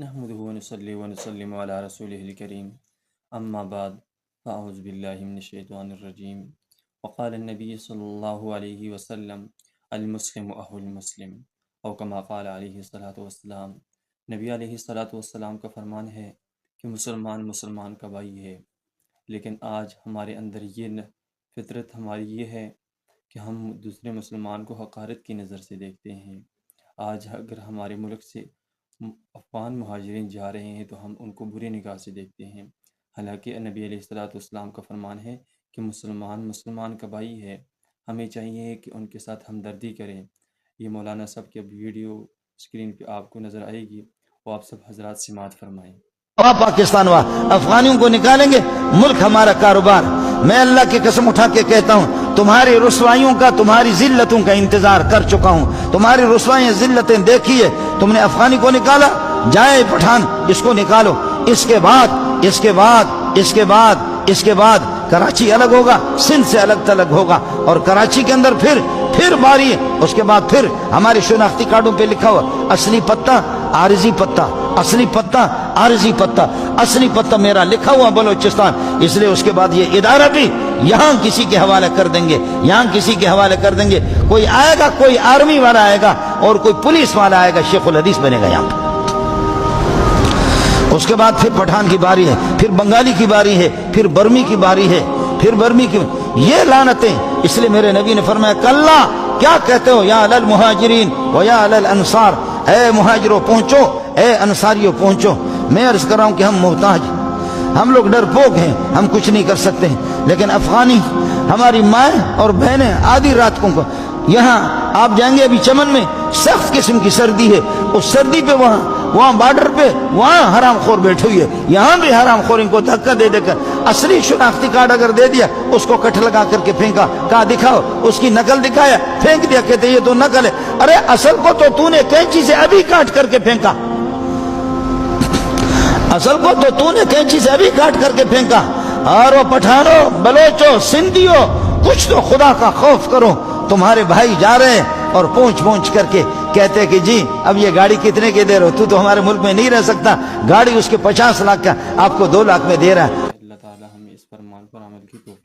نحمده ونصلي ونسلم على رسوله الكريم اما بعد فاعوذ بالله من الشیطان الرجیم وقال النبی صلی اللہ علیہ وسلم المسلم اخو المسلم او کما قال علیہ الصلوۃ والسلام۔ نبی علیہ الصلوۃ والسلام کا فرمان ہے کہ مسلمان مسلمان کا بھائی ہے، لیکن آج ہمارے اندر یہ فطرت ہماری یہ ہے کہ ہم دوسرے مسلمان کو حقارت کی نظر سے دیکھتے ہیں۔ آج اگر ہمارے ملک سے افغان مہاجرین جا رہے ہیں تو ہم ان کو بری نگاہ سے دیکھتے ہیں، حالانکہ نبی علیہ الصلوۃ والسلام کا فرمان ہے کہ مسلمان مسلمان کا بھائی ہے۔ ہمیں چاہیے کہ ان کے ساتھ ہمدردی کریں۔ یہ مولانا صاحب کی اب ویڈیو اسکرین پہ آپ کو نظر آئے گی، وہ آپ سب حضرات سماعت فرمائیں۔ پاکستان افغانیوں کو نکالیں گے، ملک ہمارا کاروبار۔ میں اللہ کی قسم اٹھا کے کہتا ہوں، تمہاری رسوائیوں کا، تمہاری ذلتوں کا انتظار کر چکا ہوں۔ تمہاری رسوائیں ذلتیں دیکھی ہے، تم نے افغانی کو نکالا، جائے پٹھان اس کو نکالو۔ اس کے بعد کراچی الگ ہوگا، سندھ سے الگ تلگ ہوگا، اور کراچی کے اندر پھر باری ہے۔ اس کے بعد پھر ہمارے شناختی کارڈوں پہ لکھا ہوا اصلی پتہ عارضی پتہ، اصلی پتہ عارضی پتہ، اصلی پتہ میرا لکھا ہوا بلوچستان۔ اس لیے اس کے بعد یہ ادارہ بھی یہاں کسی کے حوالے کر دیں گے، کوئی آئے گا، کوئی آرمی والا آئے گا اور کوئی پولیس والا آئے گا، شیخ الحدیث بنے گا یہاں پہ۔ اس کے بعد پھر پٹھان کی باری ہے، پھر بنگالی کی باری ہے، پھر برمی کی باری ہے، یہ لعنتیں۔ اس لیے میرے نبی نے فرمایا کلا، کیا کہتے ہو یا علی المہاجرین و یا علی الانصار، اے مہاجروں پہنچو، اے انصاریوں پہنچو۔ میں عرض کر رہا ہوں کہ ہم محتاج، ہم لوگ ڈرپوک ہیں، ہم کچھ نہیں کر سکتے ہیں، لیکن افغانی ہماری مائیں اور بہنیں آدھی رات کو یہاں آپ جائیں گے، ابھی چمن میں سخت قسم کی سردی ہے، اس سردی پہ وہاں بارڈر پہ وہاں حرام خور بیٹھے ہوئے، یہاں بھی حرام خور ان کو دھکا دے کر اصلی شناختی کارڈ اگر دے دیا، اس کو کٹ لگا کر کے پھینکا، کہا دکھاؤ، اس کی نقل دکھایا، پھینک دیا، کہتے یہ تو نقل ہے۔ ارے اصل کو تو نے کینچی سے ابھی کاٹ کر کے پھینکا، اور وہ پٹھانوں، بلوچوں، سندھیوں، کچھ تو خدا کا خوف کرو۔ تمہارے بھائی جا رہے ہیں اور پہنچ کر کے کہتے کہ جی اب یہ گاڑی کتنے کے دے رہے ہو، تو ہمارے ملک میں نہیں رہ سکتا، گاڑی اس کے 50 لاکھ کا آپ کو 2 لاکھ میں دے رہا ہے۔ اللہ تعالی ہمیں اس فرمان پر عمل کی توفیق